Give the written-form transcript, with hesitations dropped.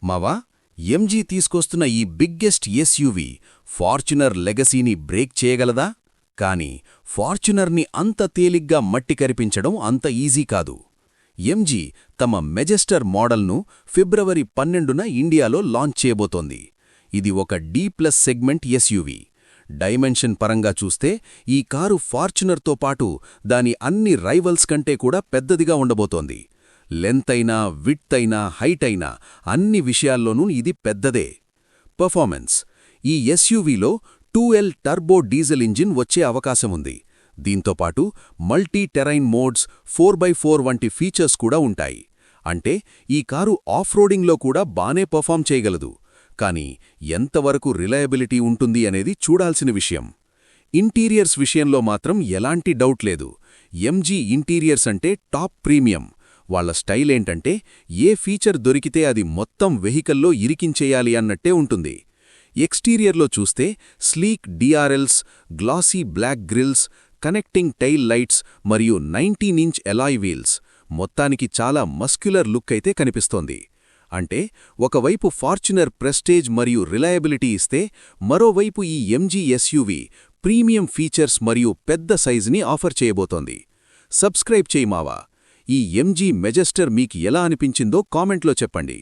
మావా, ఎంజీ తీసుకొస్తున్న ఈ బిగ్గెస్ట్ ఎస్యూవీ ఫార్చునర్ లెగసీని బ్రేక్ చేయగలదా? కాని ఫార్చునర్ని అంత తేలిగ్గా మట్టి కరిపించడం అంత ఈజీ కాదు. ఎంజీ తమ మెజెస్టర్ మోడల్ను ఫిబ్రవరి 12న ఇండియాలో లాంచ్ చేయబోతోంది. ఇది ఒక D+ సెగ్మెంట్ ఎస్యూవీ. డైమెన్షన్ పరంగా చూస్తే ఈ కారు ఫార్చునర్తో పాటు దాని అన్ని రైవల్స్ కంటే కూడా పెద్దదిగా ఉండబోతోంది. లెంత్ అయినా, విడ్త్ అయినా, హైట్ అయినా అన్ని విషయాల్లోనూ ఇది పెద్దదే. పర్ఫార్మెన్స్: ఈ ఎస్యూవీలో 2L టర్బో డీజిల్ ఇంజిన్ వచ్చే అవకాశముంది. దీంతోపాటు మల్టీ టెరైన్ మోడ్స్, 4x4 వంటి ఫీచర్స్ కూడా ఉంటాయి. అంటే ఈ కారు ఆఫ్రోడింగ్లో కూడా బానే పర్ఫామ్ చేయగలదు. కానీ ఎంతవరకు రిలయబిలిటీ ఉంటుంది అనేది చూడాల్సిన విషయం. ఇంటీరియర్స్ విషయంలో మాత్రం ఎలాంటి డౌట్ లేదు. ఎంజీ ఇంటీరియర్స్ అంటే టాప్ ప్రీమియం. వాళ్ల స్టైల్ ఏంటంటే ఏ ఫీచర్ దొరికితే అది మొత్తం వెహికల్లో ఇరికించేయాలి అన్నట్టే ఉంటుంది. ఎక్స్టీరియర్లో చూస్తే sleek DRLs, glossy black grills, connecting tail lights మరియు 19-ఇంచ్ ఎలాయ్ వీల్స్, మొత్తానికి చాలా మస్క్యులర్ లుక్ అయితే కనిపిస్తోంది. అంటే ఒకవైపు ఫార్చునర్ ప్రెస్టేజ్ మరియు రిలయబిలిటీ ఇస్తే, మరోవైపు ఈ ఎంజీ ఎస్యూవీ ప్రీమియం ఫీచర్స్ మరియు పెద్ద సైజుని ఆఫర్ చేయబోతోంది. సబ్స్క్రైబ్ చేయి మావా. ఈ ఎంజీ మెజెస్టర్ మీకు ఎలా అనిపించిందో కామెంట్లో చెప్పండి.